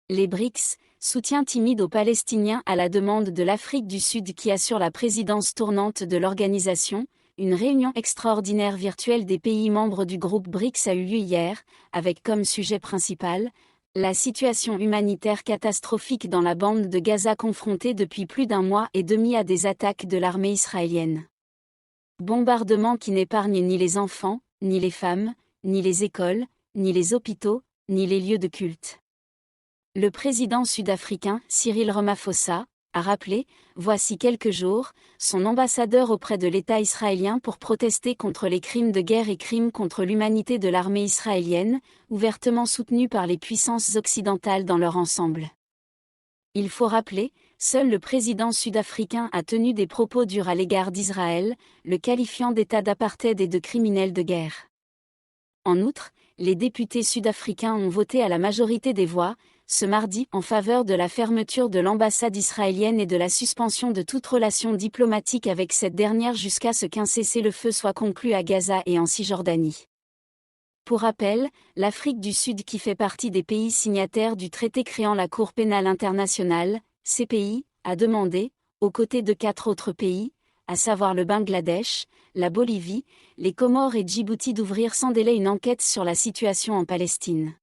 Les BRICS, soutien timide aux Palestiniens à la demande de l'Afrique du Sud qui assure la présidence tournante de l'organisation. Une réunion extraordinaire virtuelle des pays membres du groupe BRICS a eu lieu hier, avec comme sujet principal la situation humanitaire catastrophique dans la bande de Gaza confrontée depuis plus d'un mois et demi à des attaques de l'armée israélienne. Bombardements qui n'épargnent ni les enfants, ni les femmes, ni les écoles, ni les hôpitaux, ni les lieux de culte. Le président sud-africain, Cyril Ramaphosa, a rappelé, voici quelques jours, son ambassadeur auprès de l'État israélien pour protester contre les crimes de guerre et crimes contre l'humanité de l'armée israélienne, ouvertement soutenus par les puissances occidentales dans leur ensemble. Il faut rappeler, seul le président sud-africain a tenu des propos durs à l'égard d'Israël, le qualifiant d'État d'apartheid et de criminel de guerre. En outre, les députés sud-africains ont voté à la majorité des voix, ce mardi, en faveur de la fermeture de l'ambassade israélienne et de la suspension de toute relation diplomatique avec cette dernière jusqu'à ce qu'un cessez-le-feu soit conclu à Gaza et en Cisjordanie. Pour rappel, l'Afrique du Sud qui fait partie des pays signataires du traité créant la Cour pénale internationale, CPI, a demandé, aux côtés de 4 autres pays, à savoir le Bangladesh, la Bolivie, les Comores et Djibouti d'ouvrir sans délai une enquête sur la situation en Palestine.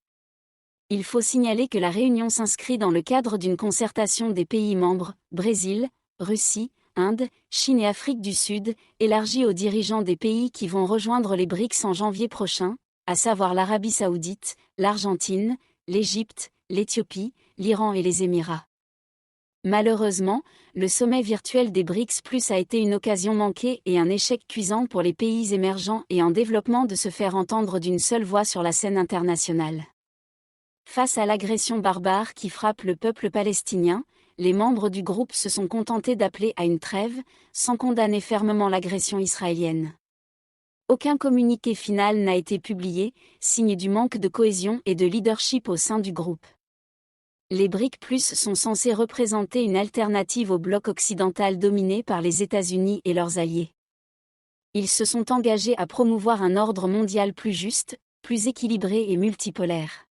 Il faut signaler que la réunion s'inscrit dans le cadre d'une concertation des pays membres, Brésil, Russie, Inde, Chine et Afrique du Sud, élargie aux dirigeants des pays qui vont rejoindre les BRICS en janvier prochain, à savoir l'Arabie Saoudite, l'Argentine, l'Égypte, l'Éthiopie, l'Iran et les Émirats. Malheureusement, le sommet virtuel des BRICS+ a été une occasion manquée et un échec cuisant pour les pays émergents et en développement de se faire entendre d'une seule voix sur la scène internationale. Face à l'agression barbare qui frappe le peuple palestinien, les membres du groupe se sont contentés d'appeler à une trêve, sans condamner fermement l'agression israélienne. Aucun communiqué final n'a été publié, signe du manque de cohésion et de leadership au sein du groupe. Les BRICS+ sont censés représenter une alternative au bloc occidental dominé par les États-Unis et leurs alliés. Ils se sont engagés à promouvoir un ordre mondial plus juste, plus équilibré et multipolaire.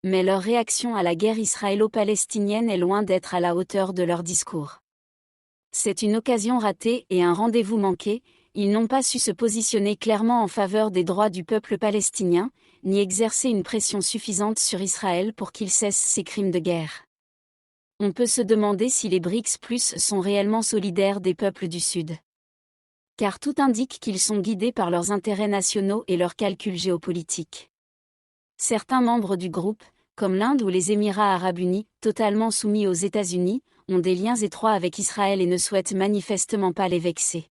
Mais leur réaction à la guerre israélo-palestinienne est loin d'être à la hauteur de leur discours. C'est une occasion ratée et un rendez-vous manqué, ils n'ont pas su se positionner clairement en faveur des droits du peuple palestinien, ni exercer une pression suffisante sur Israël pour qu'il cesse ses crimes de guerre. On peut se demander si les BRICS+ sont réellement solidaires des peuples du Sud. Car tout indique qu'ils sont guidés par leurs intérêts nationaux et leurs calculs géopolitiques. Certains membres du groupe, comme l'Inde ou les Émirats arabes unis, totalement soumis aux États-Unis, ont des liens étroits avec Israël et ne souhaitent manifestement pas les vexer.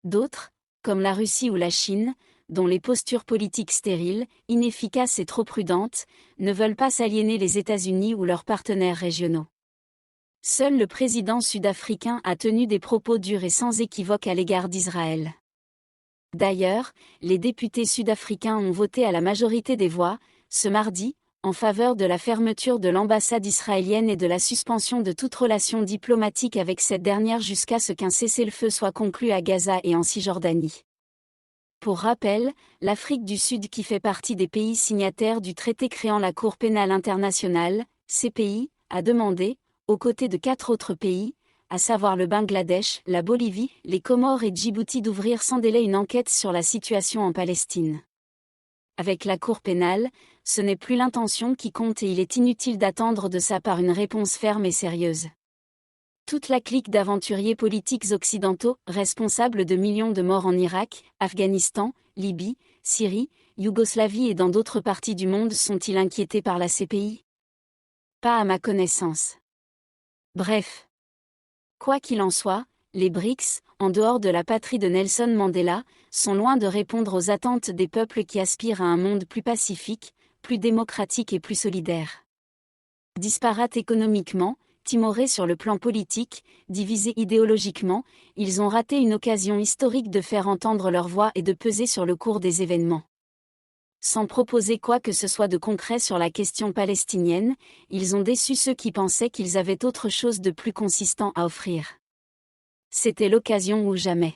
D'autres, comme la Russie ou la Chine, dont les postures politiques stériles, inefficaces et trop prudentes, ne veulent pas s'aliéner les États-Unis ou leurs partenaires régionaux. Seul le président sud-africain a tenu des propos durs et sans équivoque à l'égard d'Israël. D'ailleurs, les députés sud-africains ont voté à la majorité des voix, ce mardi, en faveur de la fermeture de l'ambassade israélienne et de la suspension de toute relation diplomatique avec cette dernière jusqu'à ce qu'un cessez-le-feu soit conclu à Gaza et en Cisjordanie. Pour rappel, l'Afrique du Sud qui fait partie des pays signataires du traité créant la Cour pénale internationale, CPI, a demandé, aux côtés de 4 autres pays, à savoir le Bangladesh, la Bolivie, les Comores et Djibouti d'ouvrir sans délai une enquête sur la situation en Palestine. Avec la Cour pénale, ce n'est plus l'intention qui compte et il est inutile d'attendre de sa part une réponse ferme et sérieuse. Toute la clique d'aventuriers politiques occidentaux, responsables de millions de morts en Irak, Afghanistan, Libye, Syrie, Yougoslavie et dans d'autres parties du monde sont-ils inquiétés par la CPI? Pas à ma connaissance. Bref. Quoi qu'il en soit, les BRICS, en dehors de la patrie de Nelson Mandela, sont loin de répondre aux attentes des peuples qui aspirent à un monde plus pacifique, plus démocratique et plus solidaire. Disparates économiquement, timorés sur le plan politique, divisés idéologiquement, ils ont raté une occasion historique de faire entendre leur voix et de peser sur le cours des événements. Sans proposer quoi que ce soit de concret sur la question palestinienne, ils ont déçu ceux qui pensaient qu'ils avaient autre chose de plus consistant à offrir. C'était l'occasion ou jamais.